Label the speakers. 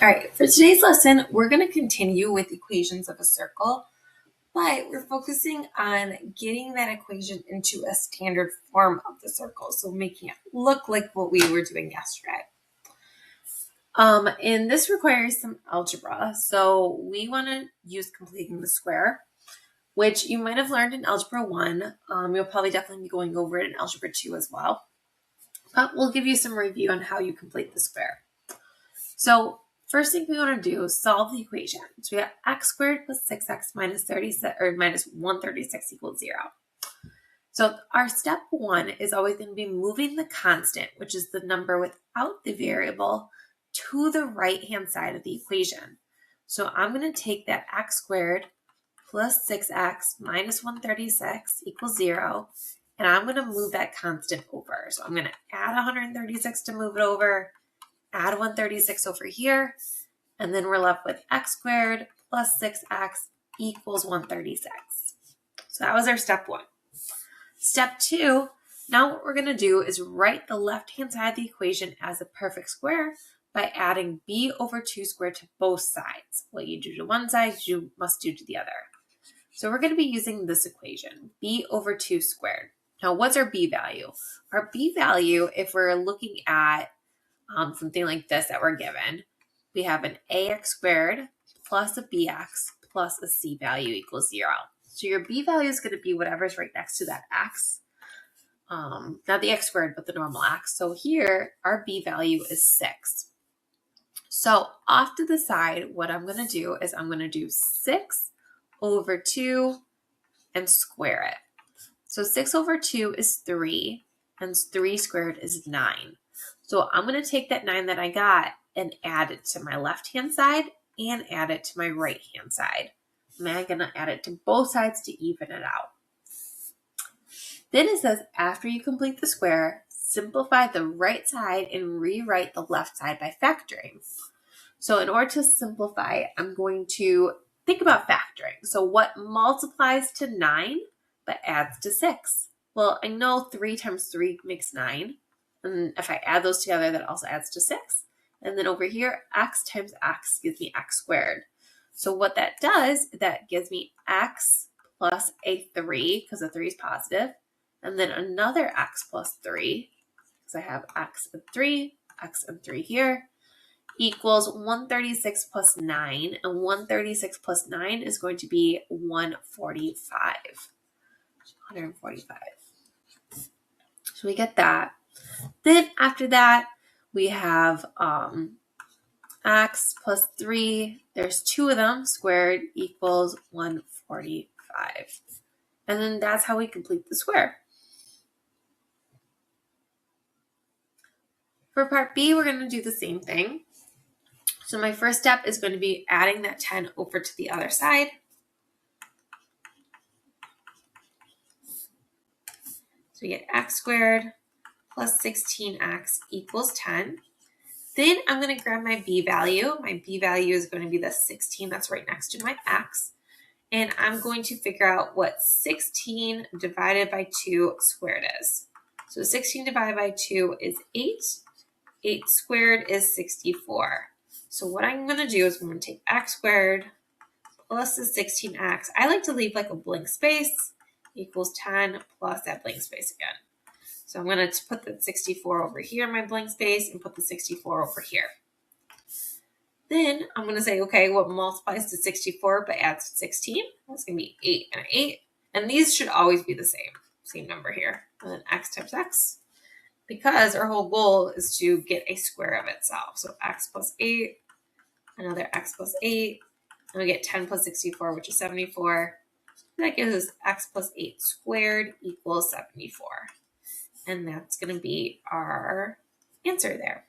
Speaker 1: All right, for today's lesson, we're going to continue with equations of a circle, but we're focusing on getting that equation into a standard form of the circle, so making it look like what we were doing yesterday. And this requires some algebra, so we want to use completing the square, which you might have learned in Algebra 1. You'll probably definitely be going over it in Algebra 2 as well, but we'll give you some review on how you complete the square. So first thing we want to do is solve the equation. So we have x squared plus 6x minus 36 or minus 136 equals 0. So our step one is always going to be moving the constant, which is the number without the variable, to the right-hand side of the equation. So I'm going to take that x squared plus 6x minus 136 equals 0, and I'm going to move that constant over. So I'm going to add 136 to move it over, add 136 over here, and then we're left with x squared plus 6x equals 136. So that was our step one. Step two, now what we're going to do is write the left-hand side of the equation as a perfect square by adding b over 2 squared to both sides. What you do to one side, you must do to the other. So we're going to be using this equation, b over 2 squared. Now, what's our b value? Our b value, if we're looking at something like this that we're given, we have an ax squared plus a bx plus a c value equals 0. So your b value is going to be whatever's right next to that x. Not the x squared, but the normal x. So here, our b value is 6. So off to the side, what I'm going to do is I'm going to do 6 over 2 and square it. So 6 over 2 is 3, and 3 squared is 9. So I'm going to take that 9 that I got and add it to my left-hand side and add it to my right-hand side. And I'm going to add it to both sides to even it out. Then it says, after you complete the square, simplify the right side and rewrite the left side by factoring. So in order to simplify, I'm going to think about factoring. So what multiplies to 9 but adds to 6? Well, I know 3 times 3 makes 9. And if I add those together, that also adds to 6. And then over here, x times x gives me x squared. So what that does, that gives me x plus a 3, because the 3 is positive, and then another x plus 3, because I have x and 3 here, equals 136 plus 9, and 136 plus 9 is going to be 145. So we get that. Then after that, we have x plus 3, there's 2 of them, squared equals 145. And then that's how we complete the square. For part B, we're going to do the same thing. So my first step is going to be adding that 10 over to the other side. So we get x squared plus 16x equals 10. Then I'm going to grab my b value. My b value is going to be the 16 that's right next to my x. And I'm going to figure out what 16 divided by 2 squared is. So 16 divided by 2 is 8. 8 squared is 64. So what I'm going to do is I'm going to take x squared plus the 16x. I like to leave like a blank space equals 10 plus that blank space again. So I'm going to put the 64 over here in my blank space and put the 64 over here. Then I'm going to say, okay, what multiplies to 64 but adds to 16? That's going to be 8 and 8. And these should always be the same number here. And then x times x, because our whole goal is to get a square of itself. So x plus 8, another x plus 8, and we get 10 plus 64, which is 74. That gives us x plus 8 squared equals 74. And that's going to be our answer there.